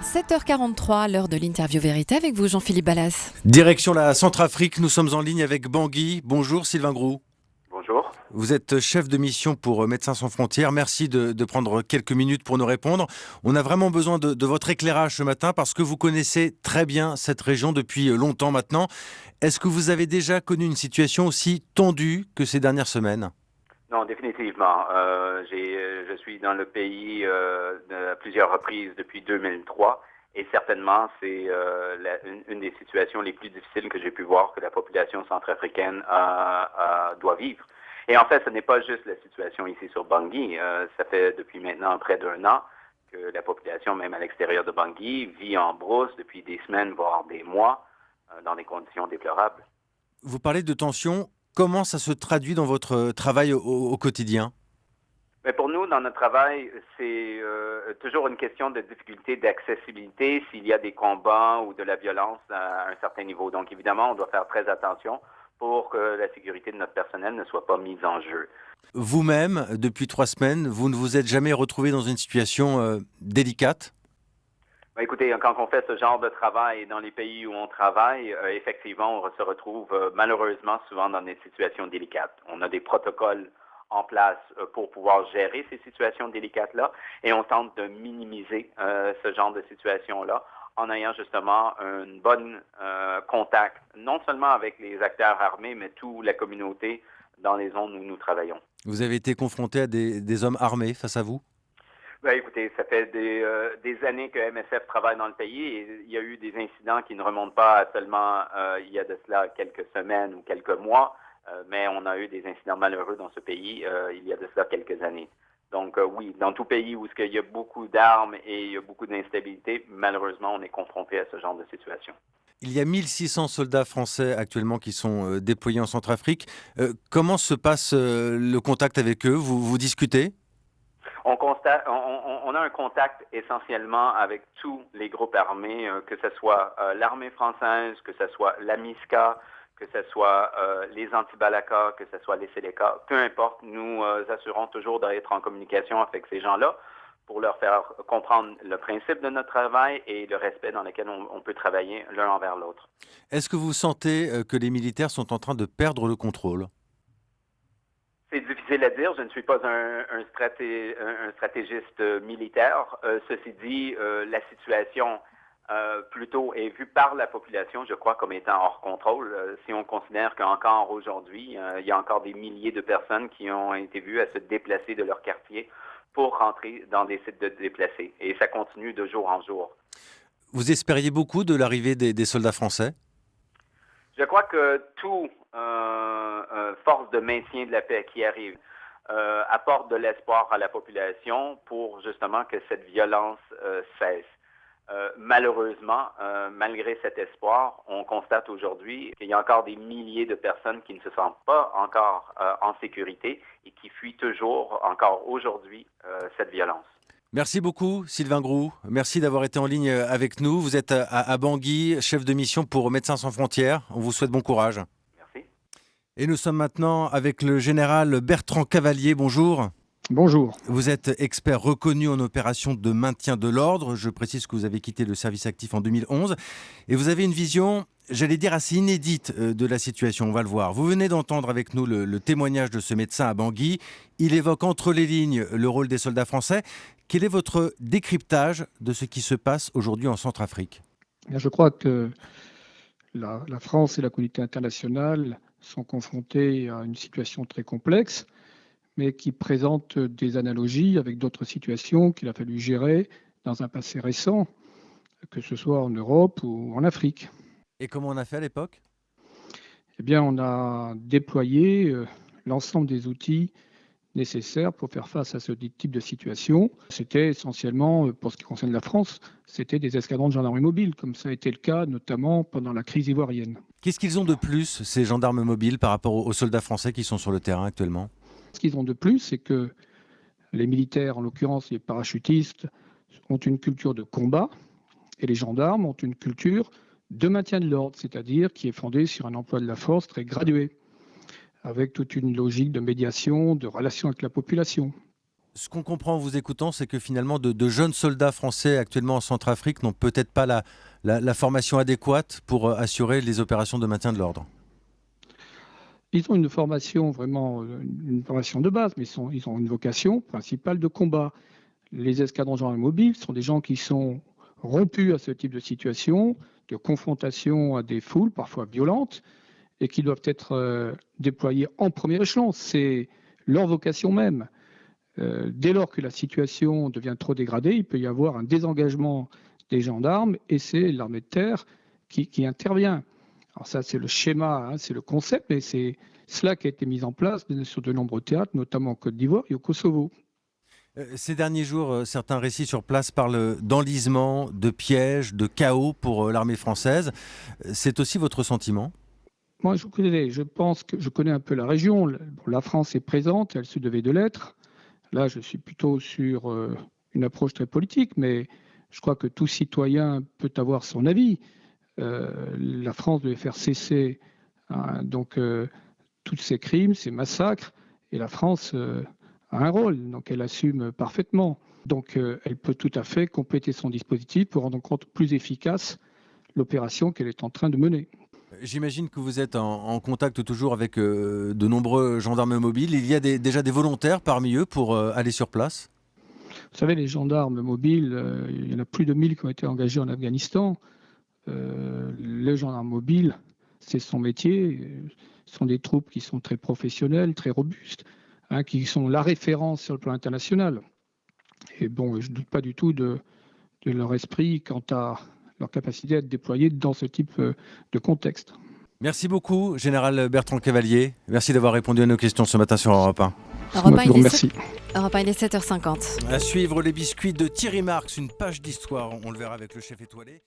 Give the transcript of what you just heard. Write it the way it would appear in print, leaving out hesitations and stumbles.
7h43, l'heure de l'interview vérité avec vous, Jean-Philippe Ballas. Direction la Centrafrique, nous sommes en ligne avec Bangui. Bonjour Sylvain Groux. Bonjour. Vous êtes chef de mission pour Médecins sans frontières. Merci de prendre quelques minutes pour nous répondre. On a vraiment besoin de votre éclairage ce matin parce que vous connaissez très bien cette région depuis longtemps maintenant. Est-ce que vous avez déjà connu une situation aussi tendue que ces dernières semaines ? Non, définitivement. Je suis dans le pays à plusieurs reprises depuis 2003 et certainement c'est une des situations les plus difficiles que j'ai pu voir que la population centrafricaine doit vivre. Et en fait, ce n'est pas juste la situation ici sur Bangui. Ça fait depuis maintenant près d'1 an que la population, même à l'extérieur de Bangui, vit en brousse depuis des semaines, voire des mois, dans des conditions déplorables. Vous parlez de tension. Comment ça se traduit dans votre travail au quotidien ? Mais pour nous, dans notre travail, c'est toujours une question de difficulté d'accessibilité s'il y a des combats ou de la violence à un certain niveau. Donc, évidemment, on doit faire très attention pour que la sécurité de notre personnel ne soit pas mise en jeu. Vous-même, depuis 3 semaines, vous ne vous êtes jamais retrouvé dans une situation délicate ? Écoutez, quand on fait ce genre de travail dans les pays où on travaille, effectivement, on se retrouve malheureusement souvent dans des situations délicates. On a des protocoles en place pour pouvoir gérer ces situations délicates-là et on tente de minimiser ce genre de situation-là en ayant justement un bon contact, non seulement avec les acteurs armés, mais toute la communauté dans les zones où nous travaillons. Vous avez été confronté à des hommes armés face à vous ? Écoutez, ça fait des années que MSF travaille dans le pays et il y a eu des incidents qui ne remontent pas à seulement il y a de cela quelques semaines ou quelques mois, mais on a eu des incidents malheureux dans ce pays il y a de cela quelques années. Donc oui, dans tout pays où il y a beaucoup d'armes et il y a beaucoup d'instabilité, malheureusement, on est confronté à ce genre de situation. Il y a 1600 soldats français actuellement qui sont déployés en Centrafrique. Comment se passe le contact avec eux ? Vous discutez ? On a un contact essentiellement avec tous les groupes armés, que ce soit l'armée française, que ce soit la MISCA, que ce soit les Anti-Balaka, que ce soit les Séléka. Peu importe, nous assurons toujours d'être en communication avec ces gens-là pour leur faire comprendre le principe de notre travail et le respect dans lequel on peut travailler l'un envers l'autre. Est-ce que vous sentez que les militaires sont en train de perdre le contrôle ? C'est difficile à dire. Je ne suis pas un stratégiste militaire. Ceci dit, la situation plutôt est vue par la population, je crois, comme étant hors contrôle. Si on considère qu'encore aujourd'hui, il y a encore des milliers de personnes qui ont été vues à se déplacer de leur quartier pour rentrer dans des sites de déplacés. Et ça continue de jour en jour. Vous espériez beaucoup de l'arrivée des soldats français ? Je crois que tout force de maintien de la paix qui arrive apporte de l'espoir à la population pour justement que cette violence cesse. Malheureusement, malgré cet espoir, on constate aujourd'hui qu'il y a encore des milliers de personnes qui ne se sentent pas encore en sécurité et qui fuient toujours, encore aujourd'hui, cette violence. Merci beaucoup Sylvain Groux, merci d'avoir été en ligne avec nous. Vous êtes à Bangui, chef de mission pour Médecins sans frontières. On vous souhaite bon courage. Merci. Et nous sommes maintenant avec le général Bertrand Cavalier. Bonjour. Bonjour. Vous êtes expert reconnu en opération de maintien de l'ordre. Je précise que vous avez quitté le service actif en 2011. Et vous avez une vision, j'allais dire, assez inédite de la situation. On va le voir. Vous venez d'entendre avec nous le témoignage de ce médecin à Bangui. Il évoque entre les lignes le rôle des soldats français. Quel est votre décryptage de ce qui se passe aujourd'hui en Centrafrique ? Je crois que la France et la communauté internationale sont confrontées à une situation très complexe, mais qui présente des analogies avec d'autres situations qu'il a fallu gérer dans un passé récent, que ce soit en Europe ou en Afrique. Et comment on a fait à l'époque ? Eh bien, on a déployé l'ensemble des outils nécessaires pour faire face à ce type de situation. C'était essentiellement, pour ce qui concerne la France, c'était des escadrons de gendarmerie mobile, comme ça a été le cas notamment pendant la crise ivoirienne. Qu'est-ce qu'ils ont de plus, ces gendarmes mobiles, par rapport aux soldats français qui sont sur le terrain actuellement ? Ce qu'ils ont de plus, c'est que les militaires, en l'occurrence les parachutistes, ont une culture de combat et les gendarmes ont une culture de maintien de l'ordre, c'est-à-dire qui est fondée sur un emploi de la force très gradué, avec toute une logique de médiation, de relation avec la population. Ce qu'on comprend en vous écoutant, c'est que finalement de jeunes soldats français actuellement en Centrafrique n'ont peut-être pas la formation adéquate pour assurer les opérations de maintien de l'ordre. Ils ont une formation vraiment, une formation de base, mais ils ont une vocation principale de combat. Les escadrons gendarmes mobiles sont des gens qui sont rompus à ce type de situation, de confrontation à des foules parfois violentes, et qui doivent être déployés en premier échelon. C'est leur vocation même. Dès lors que la situation devient trop dégradée, il peut y avoir un désengagement des gendarmes, et c'est l'armée de terre qui intervient. Alors ça, c'est le schéma, hein, c'est le concept, mais c'est cela qui a été mis en place sur de nombreux théâtres, notamment en Côte d'Ivoire et au Kosovo. Ces derniers jours, certains récits sur place parlent d'enlisement, de pièges, de chaos pour l'armée française. C'est aussi votre sentiment ? Moi, je pense que je connais un peu la région. La France est présente, elle se devait de l'être. Là, je suis plutôt sur une approche très politique, mais je crois que tout citoyen peut avoir son avis. La France devait faire cesser tous ces crimes, ces massacres, et la France a un rôle, donc elle assume parfaitement. Donc elle peut tout à fait compléter son dispositif pour rendre compte plus efficace l'opération qu'elle est en train de mener. J'imagine que vous êtes en contact toujours avec de nombreux gendarmes mobiles. Il y a déjà des volontaires parmi eux pour aller sur place ? Vous savez, les gendarmes mobiles, il y en a plus de 1000 qui ont été engagés en Afghanistan. Les gendarmes mobiles, c'est son métier. Ce sont des troupes qui sont très professionnelles, très robustes, hein, qui sont la référence sur le plan international. Et bon, je ne doute pas du tout de leur esprit quant à leur capacité à être déployés dans ce type de contexte. Merci beaucoup, Général Bertrand Cavalier. Merci d'avoir répondu à nos questions ce matin sur Europe 1. Europe 1, Merci. Europe 1, il est 7h50. À suivre les biscuits de Thierry Marx, une page d'histoire. On le verra avec le chef étoilé.